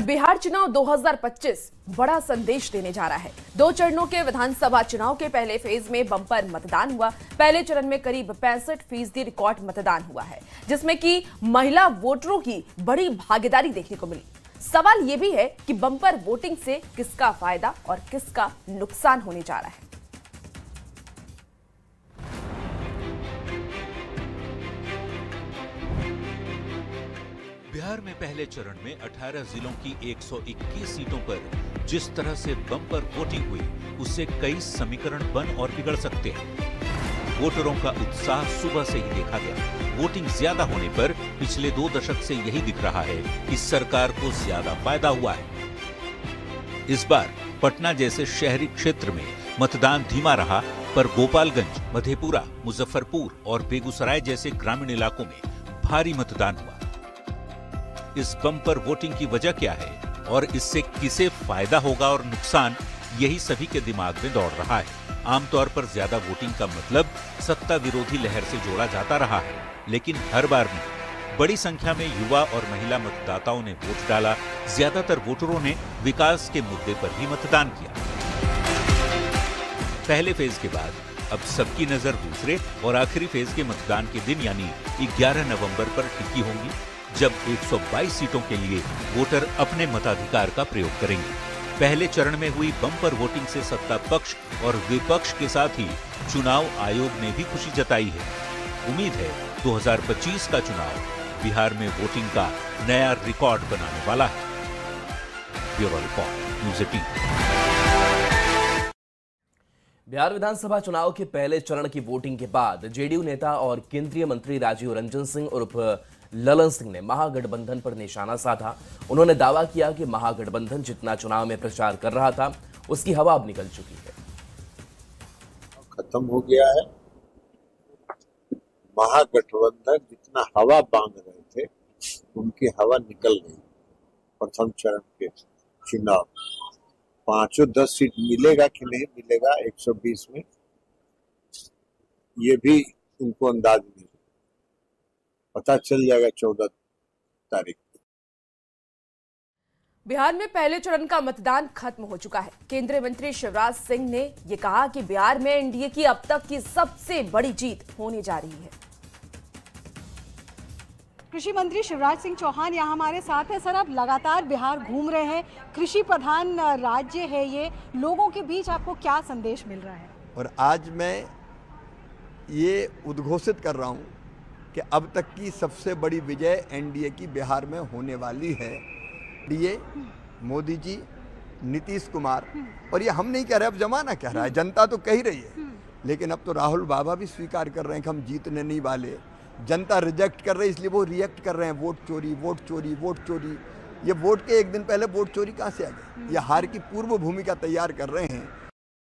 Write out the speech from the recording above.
बिहार चुनाव 2025 बड़ा संदेश देने जा रहा है। 2 चरणों के विधानसभा चुनाव के पहले फेज में बम्पर मतदान हुआ। पहले चरण में करीब 65% रिकॉर्ड मतदान हुआ है, जिसमें कि महिला वोटरों की बड़ी भागीदारी देखने को मिली। सवाल यह भी है कि बम्पर वोटिंग से किसका फायदा और किसका नुकसान होने जा रहा है। बिहार में पहले चरण में 18 जिलों की 121 सीटों पर जिस तरह से बम्पर वोटिंग हुई, उससे कई समीकरण बन और बिगड़ सकते हैं। वोटरों का उत्साह सुबह से ही देखा गया। वोटिंग ज्यादा होने पर पिछले 2 दशक से यही दिख रहा है कि सरकार को ज्यादा फायदा हुआ है। इस बार पटना जैसे शहरी क्षेत्र में मतदान धीमा रहा, पर गोपालगंज, मधेपुरा, मुजफ्फरपुर और बेगूसराय जैसे ग्रामीण इलाकों में भारी मतदान हुआ। इस बम्पर वोटिंग की वजह क्या है और इससे किसे फायदा होगा और नुकसान, यही सभी के दिमाग में दौड़ रहा है। आमतौर पर ज्यादा वोटिंग का मतलब सत्ता विरोधी लहर से जोड़ा जाता रहा है, लेकिन हर बार नहीं। बड़ी संख्या में युवा और महिला मतदाताओं ने वोट डाला। ज्यादातर वोटरों ने विकास के मुद्दे पर भी मतदान किया। पहले फेज के बाद अब सबकी नजर दूसरे और आखिरी फेज के मतदान के दिन यानी 11 नवंबर पर टिकी होंगी, जब 122 सीटों के लिए वोटर अपने मताधिकार का प्रयोग करेंगे। पहले चरण में हुई बम्पर वोटिंग से सत्ता पक्ष और विपक्ष के साथ ही चुनाव आयोग ने भी खुशी जताई है। उम्मीद है 2025 का चुनाव बिहार में वोटिंग का नया रिकॉर्ड बनाने वाला है। Bureau report, news 18। बिहार विधानसभा चुनाव के पहले चरण की वोटिंग के बाद जेडीयू नेता और केंद्रीय मंत्री राजीव रंजन सिंह उर्फ ललन सिंह ने महागठबंधन पर निशाना साधा। उन्होंने दावा किया कि महागठबंधन जितना चुनाव में प्रचार कर रहा था, उसकी हवा अब निकल चुकी है। खत्म हो गया है। महागठबंधन जितना हवा बांध रहे थे, उनकी हवा निकल गई। प्रथम चरण के चुनाव 5-10 सीट मिलेगा कि नहीं मिलेगा 120 में, ये भी उनको अंदाज नहीं, पता चल जाएगा 14 तारीख। बिहार में पहले चरण का मतदान खत्म हो चुका है। केंद्रीय मंत्री शिवराज सिंह ने यह कहा कि बिहार में एनडीए की अब तक की सबसे बड़ी जीत होने जा रही है। कृषि मंत्री शिवराज सिंह चौहान यहाँ हमारे साथ हैं। सर, आप लगातार बिहार घूम रहे हैं, कृषि प्रधान राज्य है ये, लोगों के बीच आपको क्या संदेश मिल रहा है? और आज मैं ये उद्घोषित कर रहा हूँ कि अब तक की सबसे बड़ी विजय एनडीए की बिहार में होने वाली है। एनडीए, मोदी जी, नीतीश कुमार, और ये हम नहीं कह रहे, अब जमाना कह रहा है, जनता तो कह ही रही है, लेकिन अब तो राहुल बाबा भी स्वीकार कर रहे हैं कि हम जीतने नहीं वाले। जनता रिजेक्ट कर रही है, इसलिए वो रिएक्ट कर रहे हैं, वोट चोरी, वोट चोरी, वोट चोरी। ये वोट के एक दिन पहले वोट चोरी कहाँ से आ गई? ये हार की पूर्व भूमिका तैयार कर रहे हैं